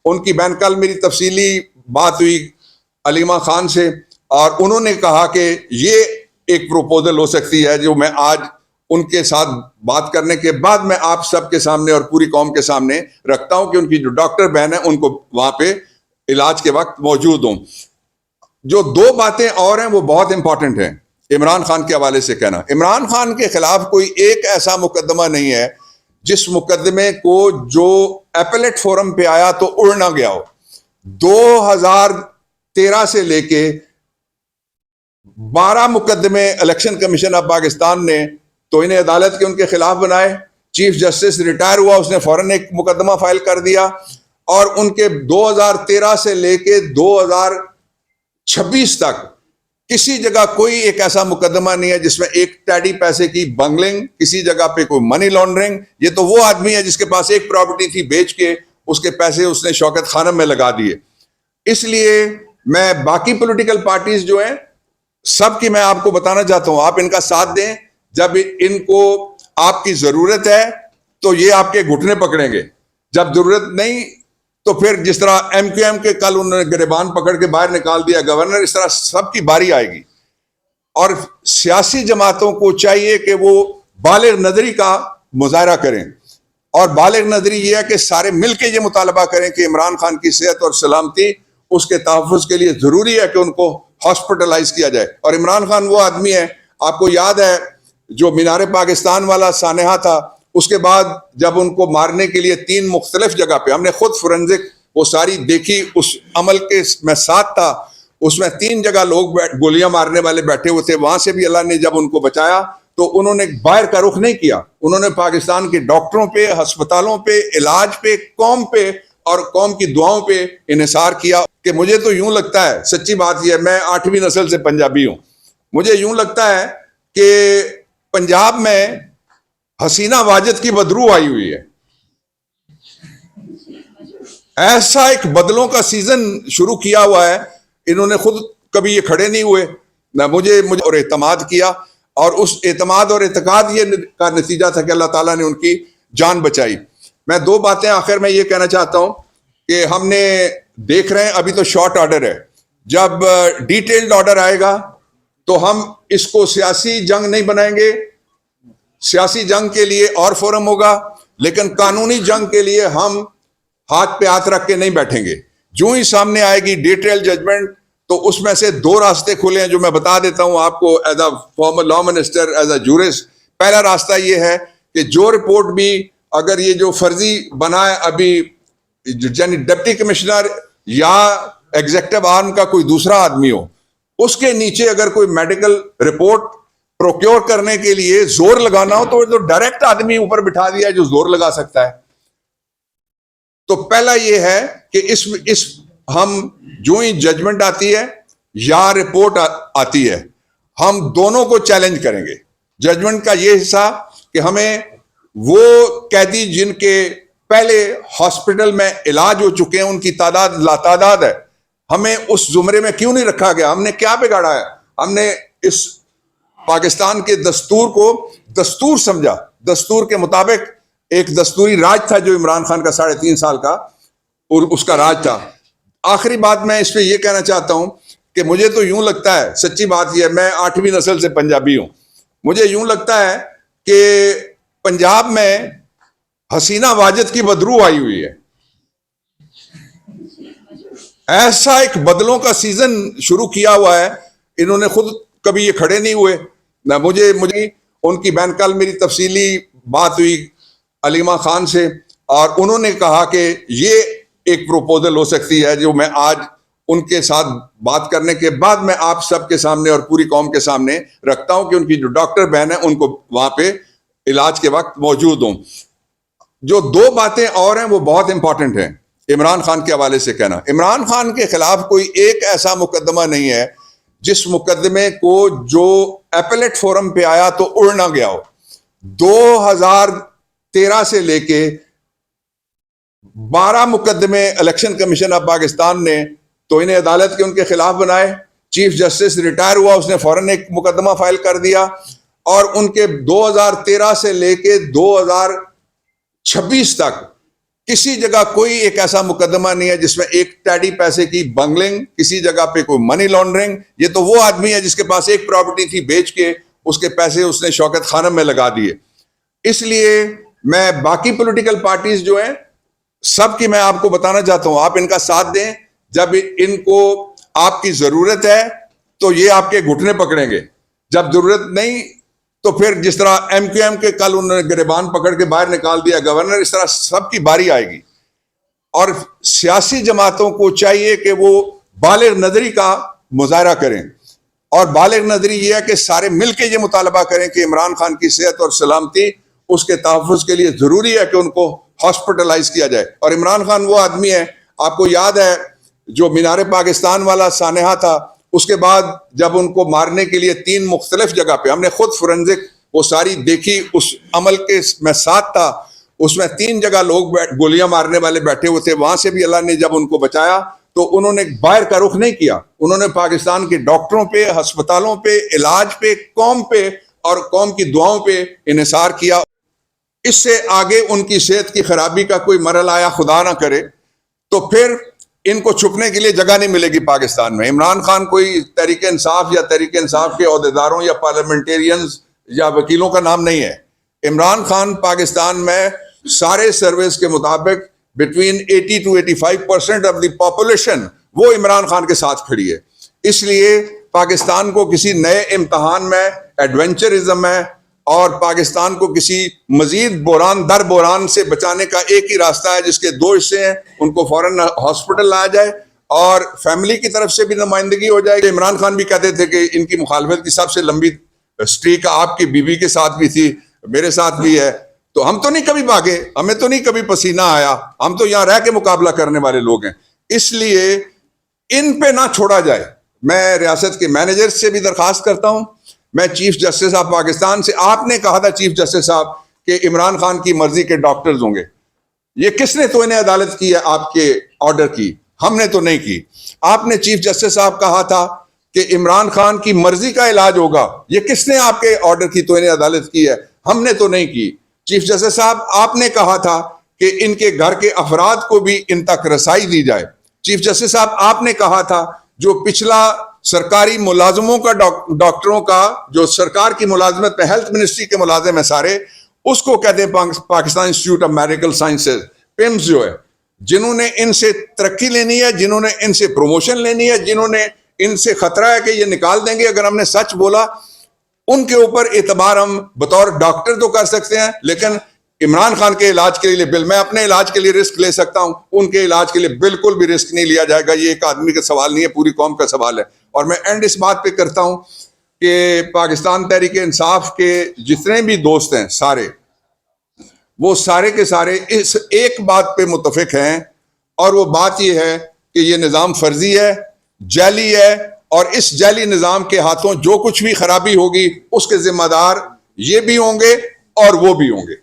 उनकी बहन कल मेरी तफसीली बात हुई अलीमा खान से और उन्होंने कहा कि ये एक प्रपोजल हो सकती है जो मैं आज उनके साथ बात करने के बाद मैं आप सबके सामने और पूरी कौम के सामने रखता हूं कि उनकी जो डॉक्टर बहन है उनको वहां पे इलाज के वक्त मौजूद हूं। जो दो बातें और हैं वो बहुत इंपॉर्टेंट हैं इमरान खान के हवाले से कहना। इमरान खान के खिलाफ कोई एक ऐसा मुकदमा नहीं है जिस मुकदमे को जो एपेलेट फोरम पे आया तो उड़ ना गया हो। 2013 से लेके 12 मुकदमे इलेक्शन कमीशन ऑफ पाकिस्तान ने तौहीन अदालत के उनके खिलाफ बनाए। चीफ जस्टिस रिटायर हुआ, उसने फौरन एक मुकदमा फाइल कर दिया और उनके 2013 से लेके 2026 तक किसी जगह कोई एक ऐसा मुकदमा नहीं है जिसमें एक टैडी पैसे की बंगलिंग, किसी जगह पे कोई मनी लॉन्ड्रिंग। ये तो वो आदमी है जिसके पास एक प्रॉपर्टी थी, बेच के उसके पैसे उसने शौकत खानम में लगा दिए। इसलिए मैं बाकी पॉलिटिकल पार्टीज जो हैं सबकी मैं आपको बताना चाहता हूं, आप इनका साथ दें। जब इनको आपकी जरूरत है तो ये आपके घुटने पकड़ेंगे, जब जरूरत नहीं तो फिर जिस तरह MQM के कल उन्होंने गिरबान पकड़ के बाहर निकाल दिया गवर्नर, इस तरह सबकी बारी आएगी। और सियासी जमातों को चाहिए कि वो बालिग नजरी का मुजाहरा करें और बालिग नजरी ये है कि सारे मिलकर ये मुतालबा करें कि इमरान खान की सेहत और सलामती उसके तहफ़्फ़ुज़ के लिए जरूरी है कि उनको हॉस्पिटलाइज किया जाए। और इमरान खान वो आदमी है, आपको याद है जो मीनार पाकिस्तान वाला सानहा था, उसके बाद जब उनको मारने के लिए 3 मुख्तलिफ जगह पे, हमने खुद फोरेंसिक वो सारी देखी, उस अमल के मैं साथ था, उसमें 3 जगह लोग गोलियां मारने वाले बैठे हुए थे। वहां से भी अल्लाह ने जब उनको बचाया तो उन्होंने बाहर का रुख नहीं किया, उन्होंने पाकिस्तान के डॉक्टरों पे, अस्पतालों पे, इलाज पे, कौम पे और कौम की दुआओं पे इन्हिसार किया। कि मुझे तो यूं लगता है, सच्ची बात यह है, मैं 8वीं नस्ल से पंजाबी हूं, मुझे यूं लगता है कि पंजाब में हसीना वाजिद की बदरू आई हुई है। ऐसा एक बदलों का सीजन शुरू किया हुआ है, इन्होंने खुद कभी ये खड़े नहीं हुए ना, मुझे और एतमाद किया और उस एतमाद और एतकाद ये का नतीजा था कि अल्लाह ताला ने उनकी जान बचाई। मैं 2 बातें आखिर में ये कहना चाहता हूं कि हमने देख रहे हैं अभी तो शॉर्ट ऑर्डर है, जब डिटेल्ड ऑर्डर आएगा तो हम इसको सियासी जंग नहीं बनाएंगे। सियासी जंग के लिए और फोरम होगा, लेकिन कानूनी जंग के लिए हम हाथ पे हाथ रख के नहीं बैठेंगे। जो ही सामने आएगी डिटेल जजमेंट तो उसमें से 2 रास्ते खुले हैं जो मैं बता देता हूं आपको as a former law minister, as a jurist. पहला रास्ता ये है कि जो रिपोर्ट भी अगर ये जो फर्जी बना है अभी, यानी डिप्टी कमिश्नर या एग्जीक्यूटिव आर्म का कोई दूसरा आदमी हो, उसके नीचे अगर कोई मेडिकल रिपोर्ट प्रोक्योर करने के लिए जोर लगाना हो तो डायरेक्ट आदमी ऊपर बिठा दिया है जो जोर लगा सकता है। तो पहला यह है कि इस हम जो ही जजमेंट आती है या रिपोर्ट आती है, हम दोनों को चैलेंज करेंगे। जजमेंट का यह हिस्सा कि हमें वो कैदी जिनके पहले हॉस्पिटल में इलाज हो चुके हैं उनकी तादाद लातादाद है, हमें उस जुमरे में क्यों नहीं रखा गया? हमने क्या बिगाड़ा है? हमने इस पाकिस्तान के दस्तूर को दस्तूर समझा। दस्तूर के मुताबिक एक दस्तूरी राज था जो इमरान खान का 3.5 साल का उसका राज था। आखिरी बात मैं इस पे ये कहना चाहता हूं कि मुझे तो यूं लगता है, सच्ची बात यह है, मैं 8वीं नस्ल से पंजाबी हूं, मुझे यूं लगता है कि पंजाब में हसीना वाजिद की बदरू आई हुई है। ऐसा एक बदलों का सीजन शुरू किया हुआ है, इन्होंने खुद कभी ये खड़े नहीं हुए ना, मुझे उनकी बहन कल मेरी तफसीली बात हुई अलीमा खान से और उन्होंने कहा कि ये एक प्रपोजल हो सकती है जो मैं आज उनके साथ बात करने के बाद मैं आप सबके सामने और पूरी कौम के सामने रखता हूं कि उनकी जो डॉक्टर बहन है उनको वहां पे इलाज के वक्त मौजूद हूं। जो 2 बातें और हैं वो बहुत इंपॉर्टेंट हैं इमरान खान के हवाले से कहना। इमरान खान के खिलाफ कोई एक ऐसा मुकदमा नहीं है जिस मुकदमे को जो एपेलेट फोरम पे आया तो उड़ ना गया हो। 2013 से लेके 12 मुकदमे इलेक्शन कमीशन ऑफ पाकिस्तान ने तौहीन अदालत के उनके खिलाफ बनाए। चीफ जस्टिस रिटायर हुआ, उसने फौरन एक मुकदमा फाइल कर दिया और उनके 2013 से लेके 2026 तक किसी जगह कोई एक ऐसा मुकदमा नहीं है जिसमें एक टैडी पैसे की बंगलिंग, किसी जगह पे कोई मनी लॉन्ड्रिंग। ये तो वो आदमी है जिसके पास एक प्रॉपर्टी थी, बेच के उसके पैसे उसने शौकत खानम में लगा दिए। इसलिए मैं बाकी पॉलिटिकल पार्टीज जो हैं सब की मैं आपको बताना चाहता हूं, आप इनका साथ दें। जब इनको आपकी जरूरत है तो ये आपके घुटने पकड़ेंगे, जब जरूरत नहीं तो फिर जिस तरह MQM के कल उन्होंने गिरबान पकड़ के बाहर निकाल दिया गवर्नर, इस तरह सबकी बारी आएगी। और सियासी जमातों को चाहिए कि वो बालिग नजरी का मुजाहरा करें, और बालिग नजरी ये है कि सारे मिलकर ये मुतालबा करें कि इमरान खान की सेहत और सलामती, उसके तहफ़्फ़ुज़ के लिए जरूरी है कि उनको हॉस्पिटलाइज किया जाए। और इमरान खान वो आदमी है, आपको याद है जो मीनार पाकिस्तान वाला सानहा था, उसके बाद जब उनको मारने के लिए 3 मुख्तलिफ जगह पे, हमने खुद फोरेंसिक वो सारी देखी, उस अमल के मैं साथ था, उसमें 3 जगह लोग गोलियां मारने वाले बैठे हुए थे। वहां से भी अल्लाह ने जब उनको बचाया तो उन्होंने बाहर का रुख नहीं किया, उन्होंने पाकिस्तान के डॉक्टरों पे, अस्पतालों पे, इलाज पे, कौम पे और कौम की दुआओं पे इन्हिसार किया। इससे आगे उनकी सेहत की खराबी का कोई मरल आया, खुदा ना करे, तो फिर इनको छुपने के लिए जगह नहीं मिलेगी पाकिस्तान में। इमरान खान कोई तहरीक इंसाफ या तहरीक इंसाफ के अहदेदारों या पार्लियामेंटेरियंस या वकीलों का नाम नहीं है। इमरान खान पाकिस्तान में सारे सर्वेस के मुताबिक between 80 to 85% of the population वो इमरान खान के साथ खड़ी है। इसलिए पाकिस्तान को किसी नए इम्तहान में एडवेंचरिज्म में और पाकिस्तान को किसी मजीद बोरान दर बोरान से बचाने का एक ही रास्ता है, जिसके 2 हिस्से हैं। उनको फौरन हॉस्पिटल लाया जाए और फैमिली की तरफ से भी नुमाइंदगी हो जाए। इमरान खान भी कहते थे कि इनकी मुखालफत की सबसे लंबी स्ट्रीक आपकी बीवी के साथ भी थी, मेरे साथ भी है। तो हम तो नहीं कभी भागे, हमें तो नहीं कभी पसीना आया, हम तो यहां रह के मुकाबला करने वाले लोग हैं। इसलिए इन पे ना छोड़ा जाए। मैं रियासत के मैनेजर से भी दरखास्त करता हूं, मैं चीफ जस्टिस ऑफ पाकिस्तान से, आपने कहा था चीफ जस्टिस साहब कि इमरान खान की मर्जी के डॉक्टर्स होंगे, ये किसने तो इन्हें अदालत की है आपके ऑर्डर की? हमने तो नहीं की। आपने चीफ जस्टिस साहब कहा था कि इमरान खान की मर्जी का इलाज होगा, ये किसने आपके ऑर्डर की तो इन्हें अदालत की है? हमने तो नहीं की। चीफ जस्टिस साहब आपने कहा था कि इनके घर के अफराद को भी इन तक रसाई दी जाए। चीफ जस्टिस साहब आपने कहा था जो पिछला सरकारी मुलाजमों का डॉक्टरों का जो सरकार की मुलाजमत में हेल्थ मिनिस्ट्री के मुलाजिम है सारे, उसको कहते हैं Pakistan institute of medical sciences, PIMS जो है, जिन्होंने इनसे तरक्की लेनी है, जिन्होंने इनसे प्रमोशन लेनी है, जिन्होंने इनसे खतरा है कि ये निकाल देंगे अगर हमने सच बोला, उनके ऊपर एतबार हम बतौर डॉक्टर तो कर सकते हैं, लेकिन इमरान खान के इलाज के लिए मैं अपने इलाज के लिए रिस्क ले सकता हूं, उनके इलाज के लिए बिल्कुल भी रिस्क नहीं लिया जाएगा। ये एक आदमी का सवाल नहीं है, पूरी कौम का सवाल है। और मैं एंड इस बात पे करता हूं कि पाकिस्तान तहरीक इंसाफ के जितने भी दोस्त हैं सारे, वो सारे के सारे इस एक बात पे मुत्तफिक हैं, और वो बात ये है कि ये निज़ाम फर्जी है, जाली है, और इस जाली निज़ाम के हाथों जो कुछ भी खराबी होगी उसके जिम्मेदार ये भी होंगे और वो भी होंगे।